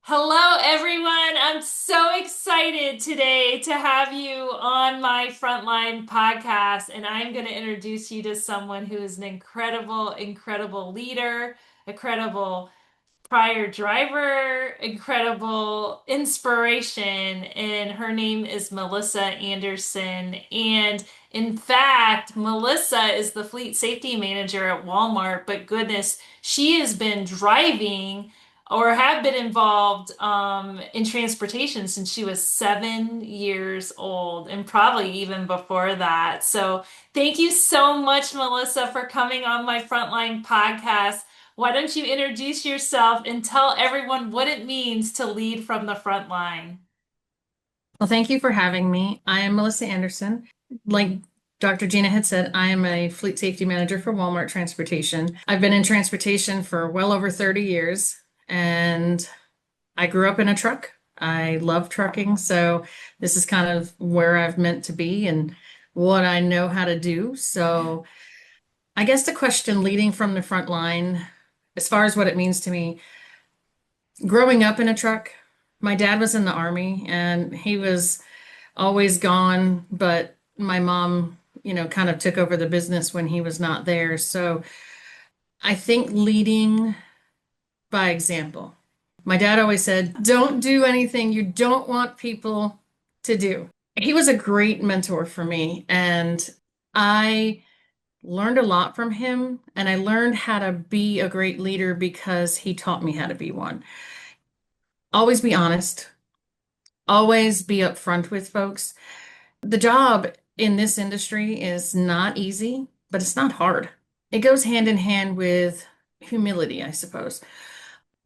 Hello, everyone. I'm so excited today to have you on my Frontline podcast. And I'm going to introduce you to someone who is an incredible leader, incredible prior driver, incredible inspiration, and her name is Melissa Anderson. And in fact, Melissa is the fleet safety manager at Walmart, but goodness, she has been driving or have been involved in transportation since she was 7 years old and probably even before that. So thank you so much, Melissa, for coming on my Frontline podcast. Why don't you introduce yourself and tell everyone what it means to lead from the front line? Well, thank you for having me. I am Melissa Anderson. Like Dr. Gina had said, I am a fleet safety manager for Walmart Transportation. I've been in transportation for well over 30 years, and I grew up in a truck. I love trucking, so this is kind of where I've meant to be and what I know how to do. So I guess the question leading from the front line, as far as what it means to me, growing up in a truck, my dad was in the army and he was always gone, but my mom, kind of took over the business when he was not there. So I think leading by example. My dad always said, don't do anything you don't want people to do. He was a great mentor for me, and I learned a lot from him, and I learned how to be a great leader because he taught me how to be one. Always be honest, always be upfront with folks. The job in this industry is not easy, but it's not hard. It goes hand in hand with humility, I suppose.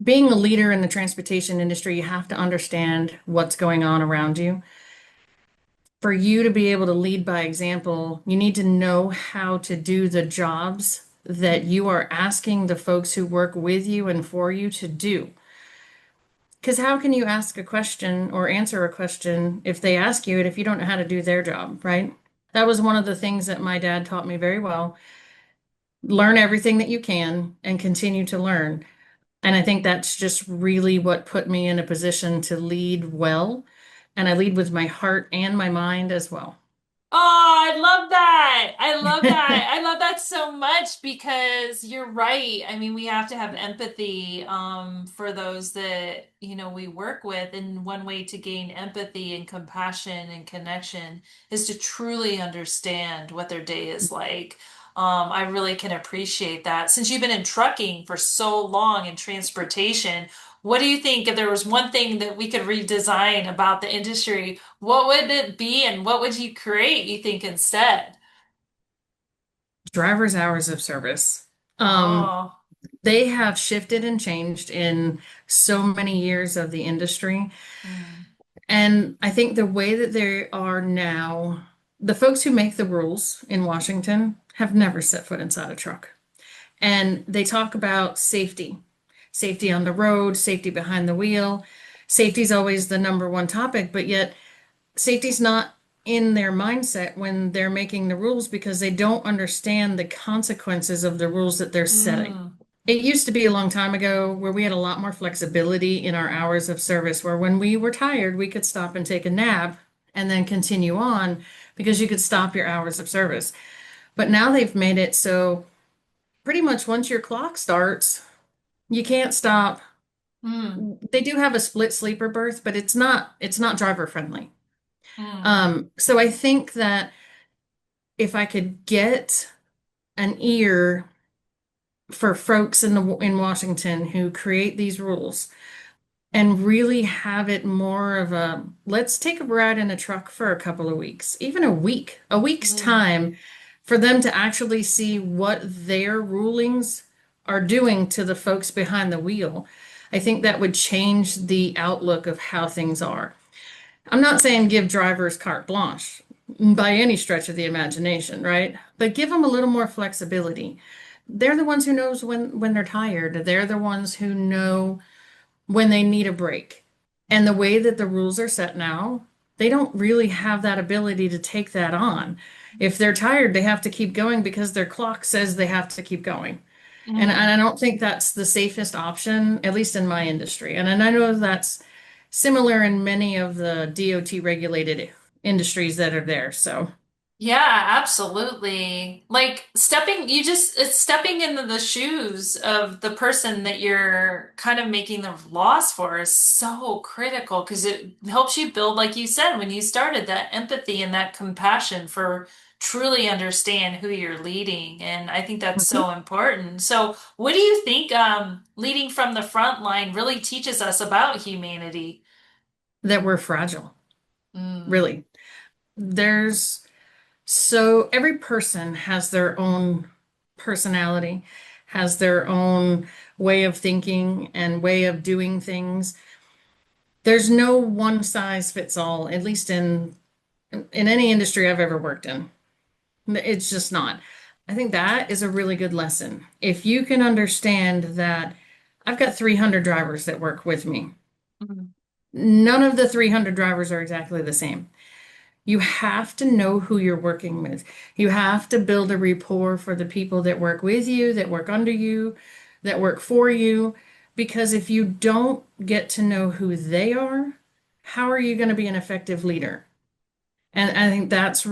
Being a leader in the transportation industry, you have to understand what's going on around you. For you to be able to lead by example, you need to know how to do the jobs that you are asking the folks who work with you and for you to do. Because how can you ask a question or answer a question if they ask you it if you don't know how to do their job, right? That was one of the things that my dad taught me very well. Learn everything that you can and continue to learn. And I think that's just really what put me in a position to lead well. And I lead with my heart and my mind as well. Oh, I love that. I love that. I love that so much because you're right. I mean, we have to have empathy for those that, we work with. And one way to gain empathy and compassion and connection is to truly understand what their day is like. I really can appreciate that. Since you've been in trucking for so long in transportation, what do you think if there was one thing that we could redesign about the industry? What would it be and what would you create, you think, instead? Driver's hours of service. Um, Oh, they have shifted and changed in so many years of the industry. mm, And I think the way that they are now, the folks who make the rules in Washington have never set foot inside a truck. And they talk about safety, safety on the road, safety behind the wheel. Safety is always the number one topic, but yet safety's not in their mindset when they're making the rules because they don't understand the consequences of the rules that they're setting. mm, It used to be a long time ago where we had a lot more flexibility in our hours of service, where when we were tired, we could stop and take a nap and then continue on because you could stop your hours of service. But now they've made it so pretty much once your clock starts, you can't stop. mm, They do have a split sleeper berth, but it's not driver friendly. mm, So I think that if I could get an ear for folks in Washington who create these rules and really have it more of a let's take a ride in a truck for a couple of weeks, even a week's mm. time for them to actually see what their rulings are doing to the folks behind the wheel. I think that would change the outlook of how things are. I'm not saying give drivers carte blanche by any stretch of the imagination, right? But give them a little more flexibility. They're the ones who knows when they're tired. They're the ones who know when they need a break. And the way that the rules are set now, they don't really have that ability to take that on. If they're tired, they have to keep going because their clock says they have to keep going. And Mm. I don't think that's the safest option, at least in my industry. And I know that's similar in many of the DOT regulated industries that are there. So Yeah, absolutely. Like it's stepping into the shoes of the person that you're kind of making the loss for is so critical because it helps you build, like you said, when you started, that empathy and that compassion for truly understand who you're leading. And I think that's Mhm. so important. So what do you think leading from the front line really teaches us about humanity? That we're fragile, Mm, really. There's So every person has their own personality, has their own way of thinking and way of doing things. There's no one size fits all, at least in any industry I've ever worked in. It's just not. I think that is a really good lesson. If you can understand that I've got 300 drivers that work with me. mm, None of the 300 drivers are exactly the same. You have to know who you're working with. You have to build a rapport for the people that work with you, that work under you, that work for you. Because if you don't get to know who they are, how are you going to be an effective leader? And I think that's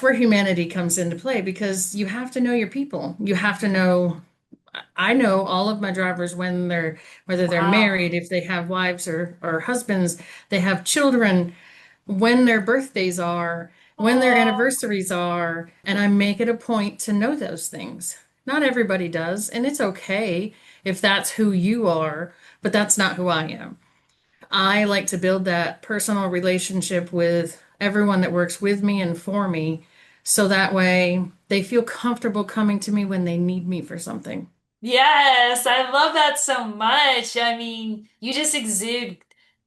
where humanity comes into play because you have to know your people. You have to know, I know all of my drivers when whether they're wow. married, if they have wives or husbands, they have children, when their birthdays are, when their Oh. anniversaries are, and I make it a point to know those things. Not everybody does, and it's okay if that's who you are, but that's not who I am. I like to build that personal relationship with everyone that works with me and for me, so that way they feel comfortable coming to me when they need me for something. Yes, I love that so much. I mean, you just exude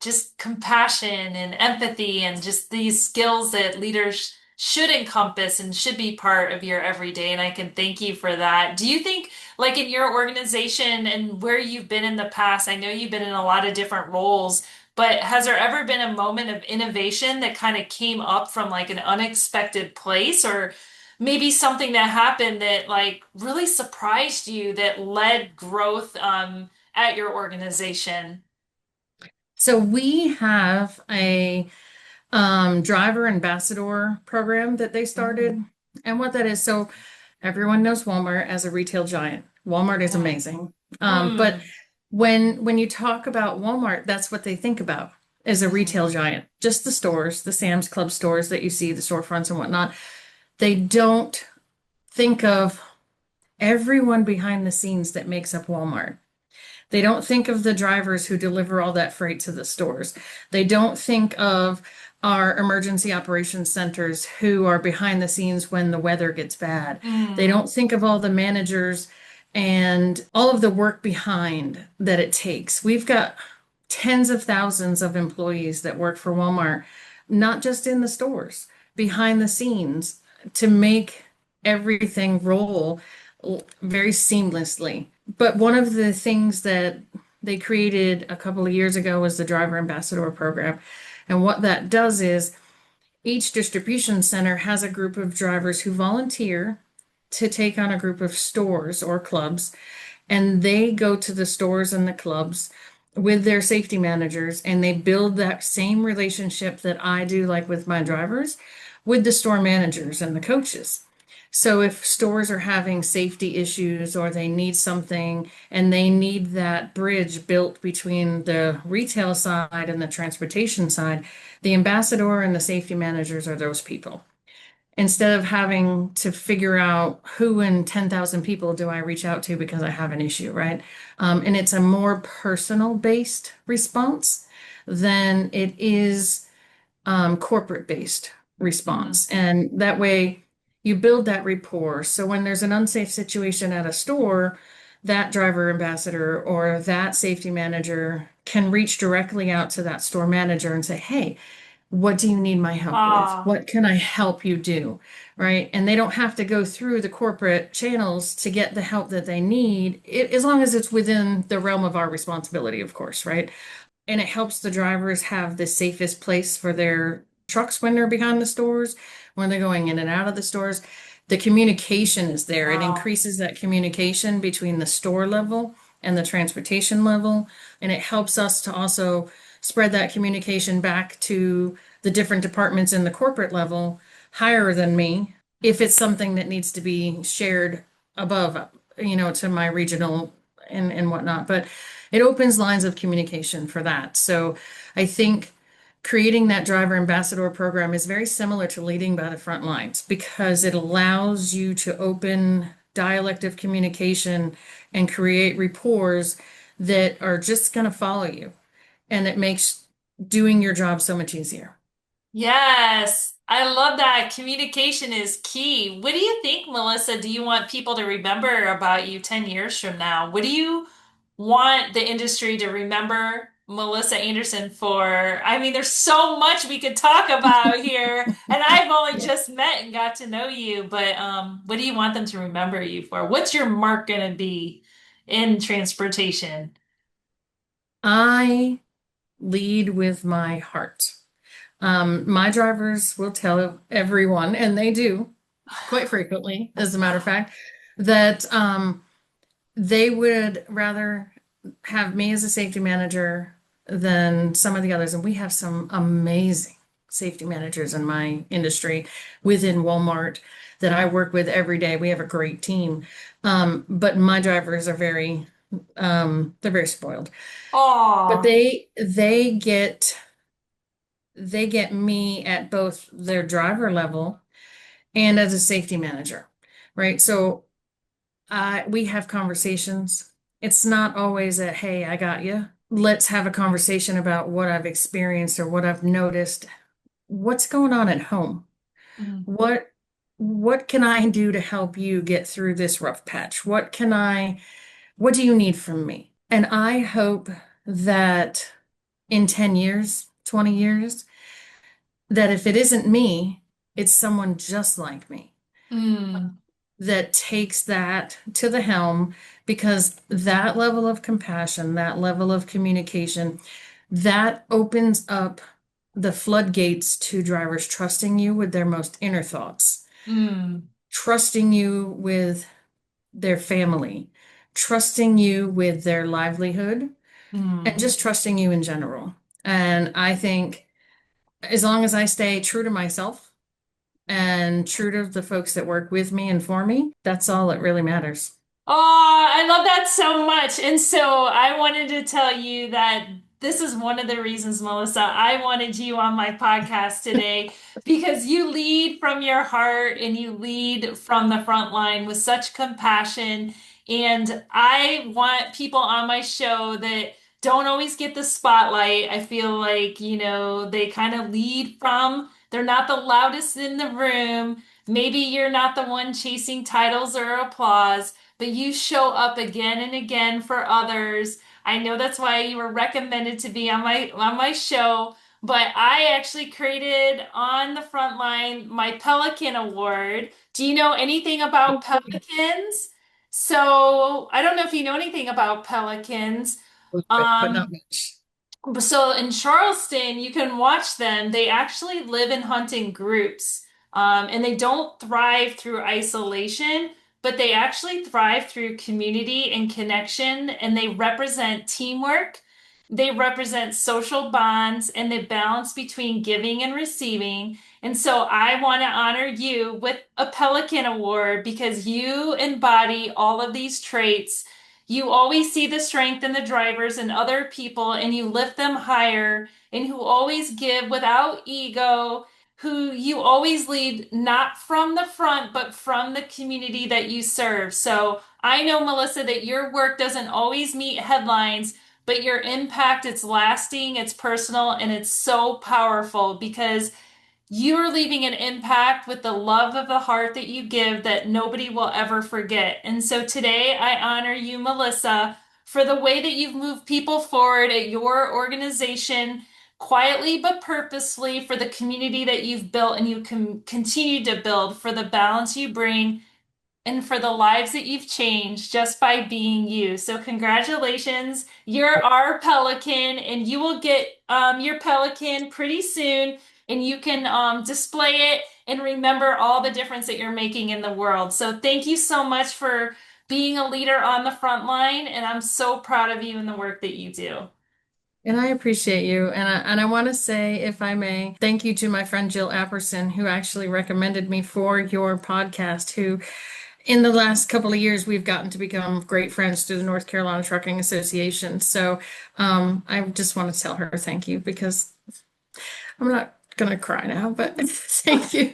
just compassion and empathy and just these skills that leaders should encompass and should be part of your everyday. And I can thank you for that. Do you think, like in your organization and where you've been in the past, I know you've been in a lot of different roles, but has there ever been a moment of innovation that kind of came up from like an unexpected place or maybe something that happened that like really surprised you that led growth at your organization? So we have a driver ambassador program that they Mm, started. And what that is, so everyone knows Walmart as a retail giant. Walmart is mm, amazing. But mm, when you talk about Walmart, that's what they think about as a mm. retail giant. Just the stores, the Sam's Club stores that you see, the storefronts and whatnot. They don't think of everyone behind the scenes that makes up Walmart. They don't think of the drivers who deliver all that freight to the stores. They don't think of our emergency operations centers who are behind the scenes when the weather gets bad. They Mm. don't think of all the managers and all of the work behind that it takes. We've got tens of thousands of employees that work for Walmart, not just in the stores, behind the scenes to make everything roll very seamlessly. But one of the things that they created a couple of years ago was the driver ambassador program. And what that does is each distribution center has a group of drivers who volunteer to take on a group of stores or clubs, and they go to the stores and the clubs with their safety managers and they build that same relationship that I do, like with my drivers, with the store managers and the coaches. So if stores are having safety issues or they need something and they need that bridge built between the retail side and the transportation side, the ambassador and the safety managers are those people. Instead of having to figure out who in 10,000 people do I reach out to because I have an issue, right? And it's a more personal based response than it is corporate based Mm. response. And that way you build that rapport. So when there's an unsafe situation at a store, that driver ambassador or that safety manager can reach directly out to that store manager and say, hey, what do you need my help with? Ah, What can I help you do? Right. And they don't have to go through the corporate channels to get the help that they need, as long as it's within the realm of our responsibility, of course, right? And it helps the drivers have the safest place for their trucks when they're behind the stores, when they're going in and out of the stores. the communication is there. It Wow. increases that communication between the store level and the transportation level. And it helps us to also spread that communication back to the different departments in the corporate level higher than me if it's something that needs to be shared above, to my regional and whatnot. But it opens lines of communication for that. So I think creating that driver ambassador program is very similar to leading by the front lines because it allows you to open dialect of communication and create rapports that are just going to follow you. And it makes doing your job so much easier. Yes, I love that. Communication is key. What do you think, Melissa? Do you want people to remember about you 10 years from now? What do you want the industry to remember Melissa Anderson for? I mean, there's so much we could talk about here, and I've only Yeah. just met and got to know you, but what do you want them to remember you for? What's your mark going to be in transportation? I lead with my heart. My drivers will tell everyone, and they do quite frequently, as a matter of fact, that they would rather have me as a safety manager than some of the others. And we have some amazing safety managers in my industry within Walmart that I work with every day. We have a great team. But my drivers are they're very spoiled. But Oh, they get me at both their driver level and as a safety manager, right? So we have conversations. It's not always a, hey, I got you. Let's have a conversation about what I've experienced or what I've noticed. What's going on at home? mm, What what can I do to help you get through this rough patch? What do you need from me? And I hope that in 10 years, 20 years, that if it isn't me, it's someone just like me mm, that takes that to the helm because that level of compassion, that level of communication, that opens up the floodgates to drivers trusting you with their most inner thoughts, mm, trusting you with their family, trusting you with their livelihood, and mm. just trusting you in general. And I think as long as I stay true to myself and true to the folks that work with me and for me, that's all that really matters. Oh, I love that so much. And so I wanted to tell you that this is one of the reasons, Melissa, I wanted you on my podcast today because you lead from your heart and you lead from the front line with such compassion. And I want people on my show that don't always get the spotlight. I feel like, they kind of lead from, they're not the loudest in the room. Maybe you're not the one chasing titles or applause, but you show up again and again for others. I know that's why you were recommended to be on my show, but I actually created on the front line my Pelican Award. Do you know anything about pelicans? So, I don't know if you know anything about pelicans. But not Um, much. so in Charleston, you can watch them. They actually live and hunt in groups, and they don't thrive through isolation, but they actually thrive through community and connection, and they represent teamwork. They represent social bonds and the balance between giving and receiving. And so I want to honor you with a Pelican Award because you embody all of these traits. You always see the strength in the drivers and other people, and you lift them higher, and who always give without ego, who you always lead not from the front, but from the community that you serve. So I know, Melissa, that your work doesn't always meet headlines, but your impact, it's lasting, it's personal, and it's so powerful because you're leaving an impact with the love of the heart that you give that nobody will ever forget. And so today I honor you, Melissa, for the way that you've moved people forward at your organization quietly but purposefully for the community that you've built and you can continue to build, for the balance you bring and for the lives that you've changed just by being you. So congratulations. You're our pelican and you will get your pelican pretty soon. and you can display it and remember all the difference that you're making in the world. So thank you so much for being a leader on the front line, and I'm so proud of you and the work that you do. And I appreciate you. And I want to say, if I may, thank you to my friend Jill Apperson, who actually recommended me for your podcast, who in the last couple of years, we've gotten to become great friends through the North Carolina Trucking Association. So I just want to tell her thank you because I'm not going to cry now, but thank you.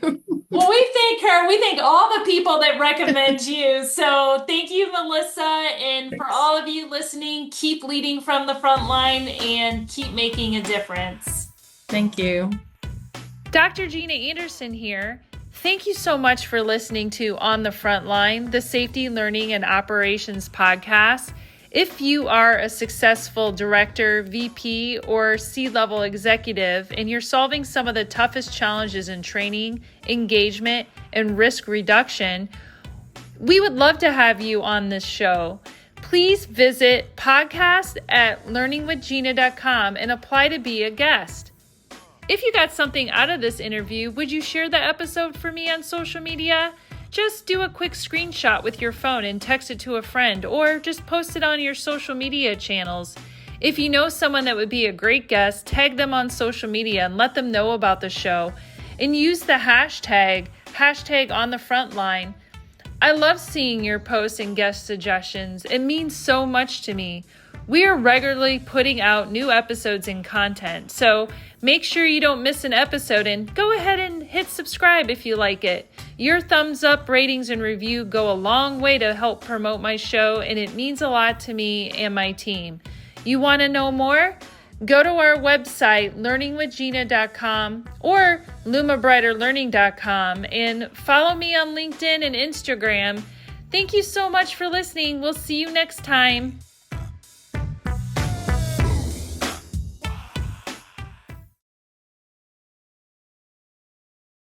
Well, we thank her. We thank all the people that recommend you. So thank you, Melissa. And for Thanks. all of you listening, keep leading from the front line and keep making a difference. Thank you. Dr. Gina Anderson here. Thank you so much for listening to On the Front Line, the Safety, Learning, and Operations podcast. If you are a successful director, VP, or C-level executive, and you're solving some of the toughest challenges in training, engagement, and risk reduction, we would love to have you on this show. Please visit podcast@learningwithgina.com and apply to be a guest. If you got something out of this interview, would you share the episode for me on social media? Just do a quick screenshot with your phone and text it to a friend, or just post it on your social media channels. If you know someone that would be a great guest, tag them on social media and let them know about the show. And use the hashtag #OnTheFrontLine. I love seeing your posts and guest suggestions. It means so much to me. We are regularly putting out new episodes and content, so make sure you don't miss an episode and go ahead and hit subscribe if you like it. Your thumbs up, ratings, and review go a long way to help promote my show, and it means a lot to me and my team. You want to know more? Go to our website, learningwithgina.com or lumabrighterlearning.com, and follow me on LinkedIn and Instagram. Thank you so much for listening. We'll see you next time.